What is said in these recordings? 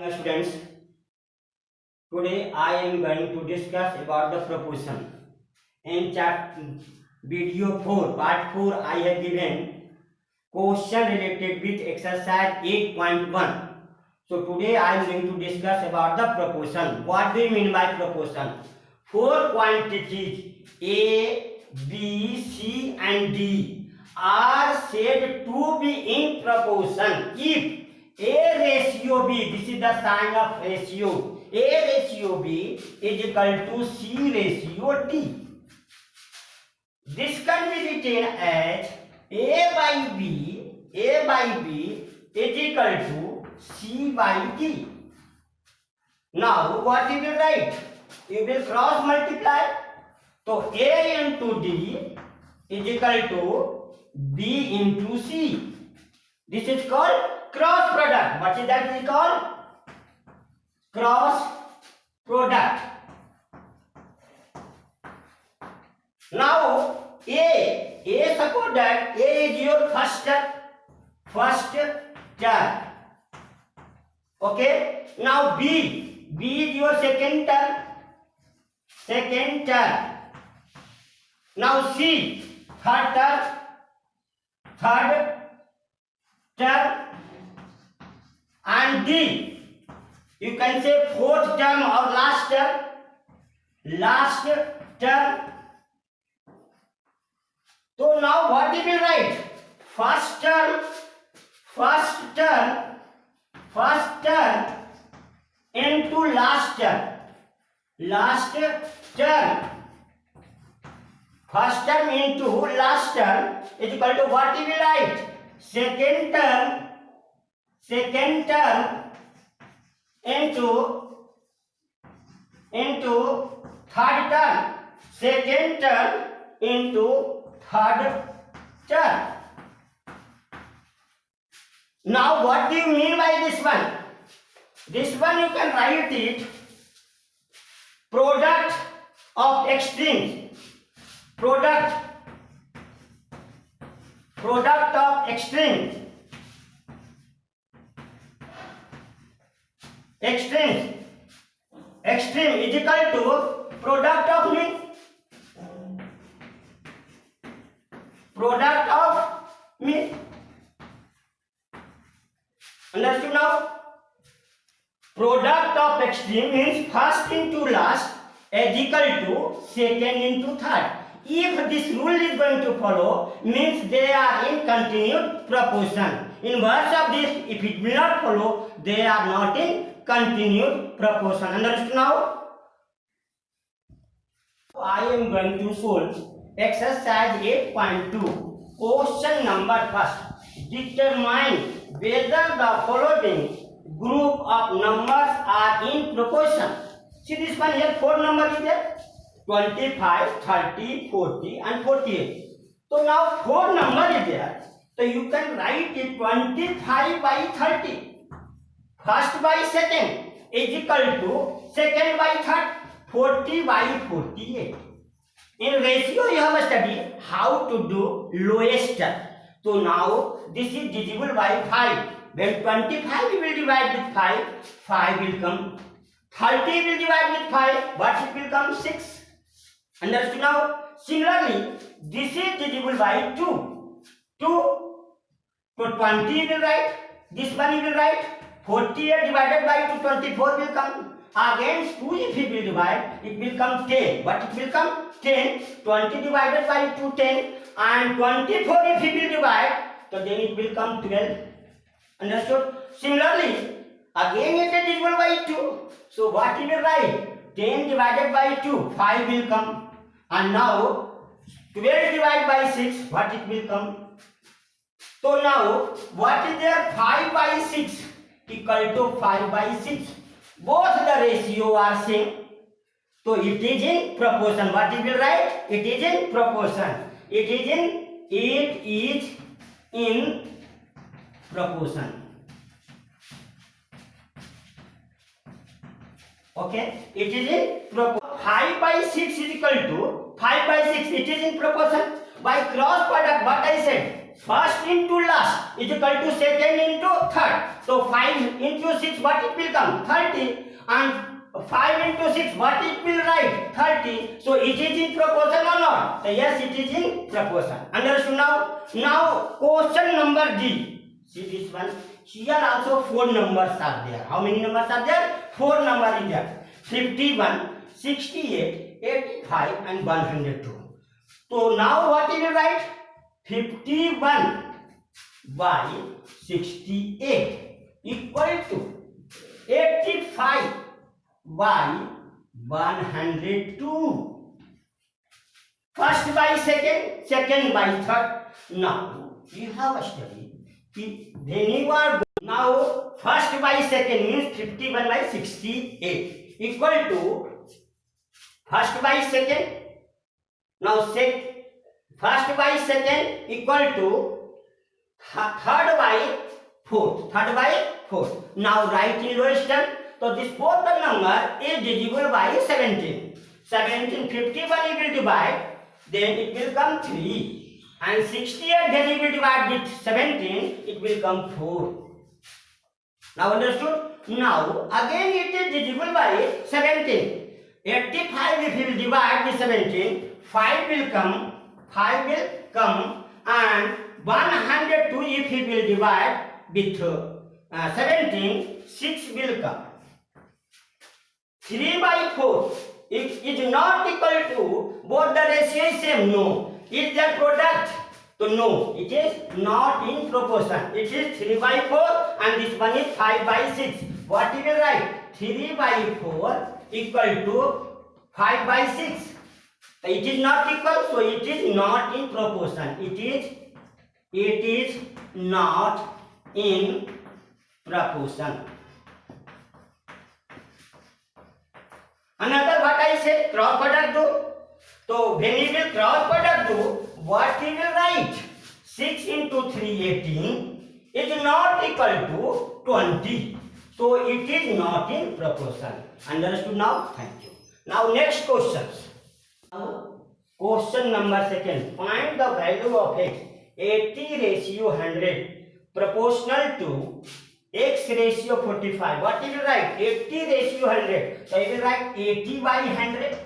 Students, today I am going to discuss about the proportion. In chapter video 4, part 4, I have given question related with exercise 8.1. So today I am going to discuss about the proportion. What do you mean by proportion? Four quantities A, B, C and D are said to be in proportion if A ratio B, this is the sign of ratio, A ratio B is equal to C ratio D. This can be written as A by B is equal to C by D. Now what you will write? You will cross multiply. So A into D is equal to B into C. This is called cross product. What is that is called? Cross product. Now A suppose that A is your first term. Okay. Now B is your second term. Now C third term, and D you can say fourth term or last term. So now what did we write? First term into last term. First term into last term is equal to what did we write? Second term into third term. Second term into third term. Now what do you mean by this one? This one you can write it product of extremes. Product of extremes. Extreme is equal to product of mean. Understood now? Product of extreme means first into last is equal to second into third. If this rule is going to follow, means they are in continued proportion. Inverse of this, if it will not follow, they are not in continued proportion. Understood now? I am going to solve exercise 8.2. Question number first. Determine whether the following group of numbers are in proportion. See this one here, 4 numbers is there. 25, 30, 40 and 48. So now 4 number is there. So you can write it 25 by 30. First by second is equal to second by third. 40 by 48. In ratio you have studied how to do lowest term. So now this is divisible by 5. When 25 will divide with 5, 5 will come. 30 will divide with 5, but it will come 6. Understood now? Similarly, this is divisible by 2. So 20 will write, this one you will write, 48 divided by 2, 24 will come. Again 2 if we will divide, it will come 10. But it will come 10, 20 divided by 2, 10. And 24 if we will divide, so then it will come 12. Understood? Similarly, again it is divisible by 2. So what you will write? 10 divided by 2, 5 will come. And now 12 divided by 6, what it will come? So now what is there? 5 by 6 equal to 5 by 6. Both the ratio are same. So it is in proportion. What you will write? It is in proportion. It is in proportion. Okay, it is in proportion. 5 by 6 is equal to 5 by 6. It is in proportion. By cross product, what I said? first into last is equal to second into third. So 5 into 6, what it will come? 30. And 5 into 6, what it will write? 30. So it is in proportion or not? So yes, it is in proportion. Understood now? Now question number D. See this one. Here also 4 numbers are there. How many numbers are there? 4 numbers is there. 51, 68, 85 and 102. So now what will you write? 51 by 68 equal to 85 by 102. First by second, second by third. Now you have a study. When you are now first by second means 51 by 68 equal to first by second. Now first by second equal to third by fourth. Third by fourth. Now write in lowest term. So this fourth number is divisible by 17. 17, 51 you will divide, then it will come 3. And 68 then you will divide with 17, it will come 4. Now understood? Now again it is divisible by 17. 85 if you will divide with 17, 5 will come, and 102 if you will divide with 17, 6 will come. 3 by 4 is not equal to both the ratio is same. No. Is that product? So no, it is not in proportion. It is 3 by 4 and this one is 5 by 6. What you will write? 3 by 4 equal to 5 by 6. It is not equal, so it is not in proportion. It is not in proportion. Another what I said, cross product do. So when you will cross product do, what you will write? 6 into 3, 18 is not equal to 20. So it is not in proportion. Understood now? Thank you. Now next questions. Now question number second. Find the value of x 80 ratio 100 proportional to x ratio 45. What you will write? 80 ratio 100. So you will write 80 by 100.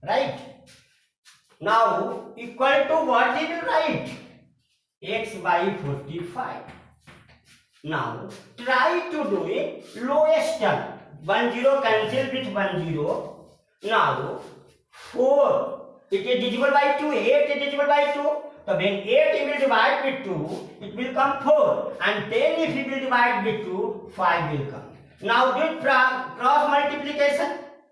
Right? Now equal to what you will write? X by 45. Now try to do it lowest term. 1 0 cancel with 1 0. Now 4. It is divisible by 2. 8 is divisible by 2. So when 8 you will divide with 2, it will come 4. And 10 if you will divide with 2, 5 will come. Now do cross multiplication.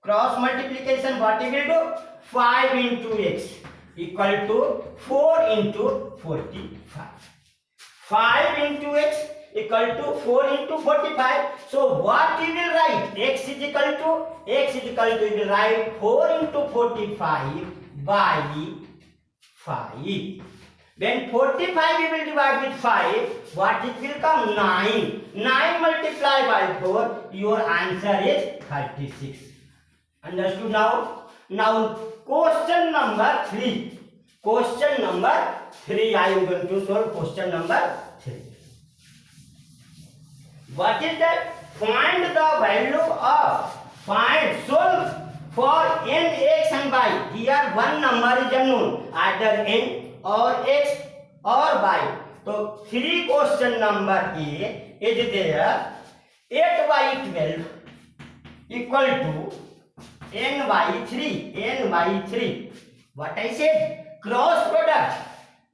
Cross multiplication, what you will do? 5 into x equal to 4 into 45. 5 into x equal to 4 into 45. So what you will write? X is equal to you will write 4 into 45 by 5. When 45 you will divide with 5, what it will come? 9. 9 multiplied by 4, your answer is 36. Understood now? Now question number 3. Question number 3 I am going to solve. Question number 3. What is that? Find the value of, solve for n, x and y. Here one number is unknown, either n or x or y. So 3 question number A is there. 8 by 12 equal to n by 3. What I said? Cross product.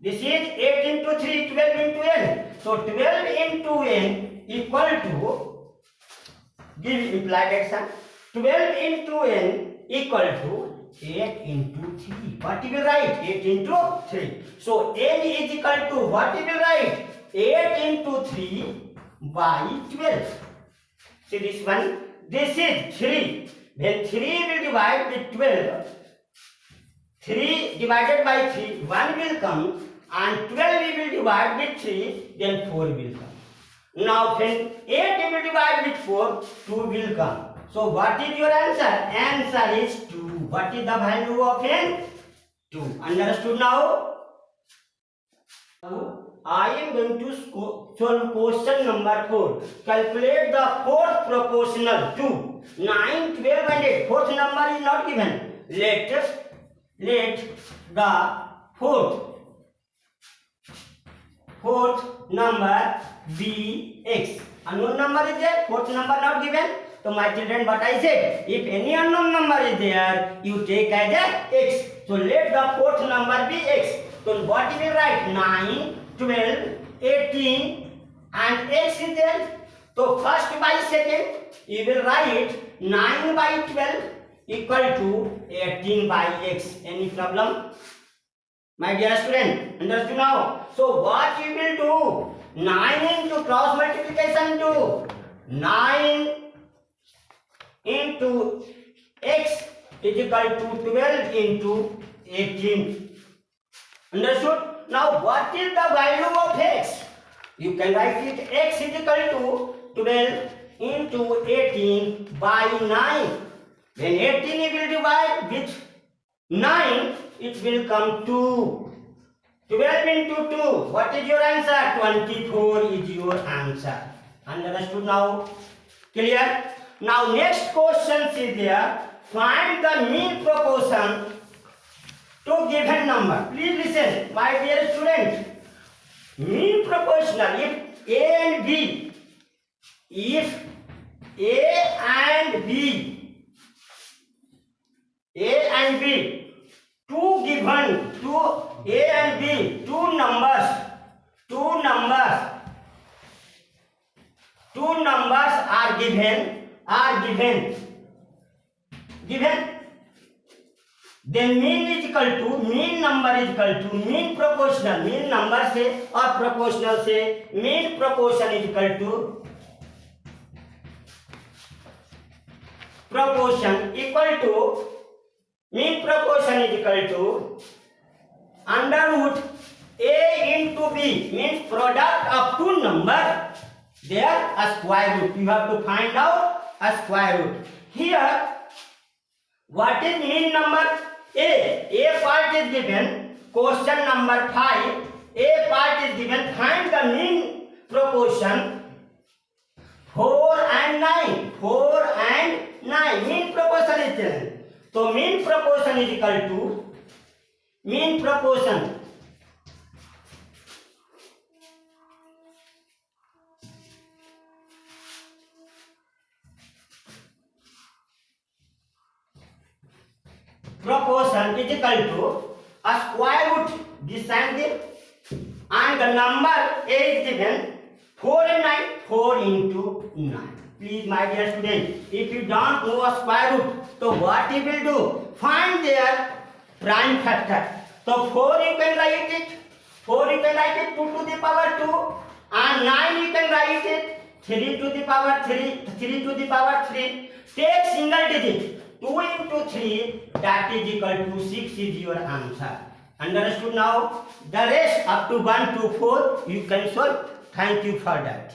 This is 8 into 3, 12 into n. So 12 into n equal to, give implied action. 12 into n equal to 8 into 3. What you will write? 8 into 3. So n is equal to what you will write? 8 into 3 by 12. See this one. This is 3. When 3 will divide with 12, 3 divided by 3, 1 will come, and 12 we will divide with 3, then 4 will come. Now when 8 will divide with 4, 2 will come. So what is your answer? Answer is 2. What is the value of n? 2. Understood now? I am going to solve question number 4. Calculate the fourth proportional to 9, 12 and 8. Fourth number is not given. Let the fourth number be x. Unknown number is there, fourth number not given. So my children, what I said, if any unknown number is there, you take as a x. So let the fourth number be x. So what you will write? 9, 12, 18 and x is there. So first by second, you will write 9 by 12 equal to 18 by x. Any problem? My dear student, understood now? So what you will do? 9 into cross multiplication do 9 into x is equal to 12 into 18. Understood? Now what is the value of x? You can write it x is equal to 12 into 18 by 9. When 18 you will divide with 9, it will come 2. 12 into 2, what is your answer? 24 is your answer. Understood now? Clear? Now next question is there. Find the mean proportion to given number. Please listen, my dear student. Mean proportional, if A and B, two numbers are given, then mean number is equal to mean proportional. Mean number से और proportional से mean proportion is equal to mean proportion is equal to under root A into B, means product of two numbers, there a square root. You have to find out a square root. Here what is mean number? A part is given, question number 5, A part is given, find the mean proportion 4 and 9, mean proportion is given. So mean proportion is equal to, proportion is equal to a square root this and this, and the number A is given 4 and 9, 4 into 9. Please my dear student, if you don't know a square root, so what you will do? Find their prime factor. So 4 you can write it 2 to the power 2, and 9 you can write it 3 to the power 3. Take single digit. 2 into 3, that is equal to 6 is your answer. Understood now? The rest up to 1 to 4 you can solve. Thank you for that.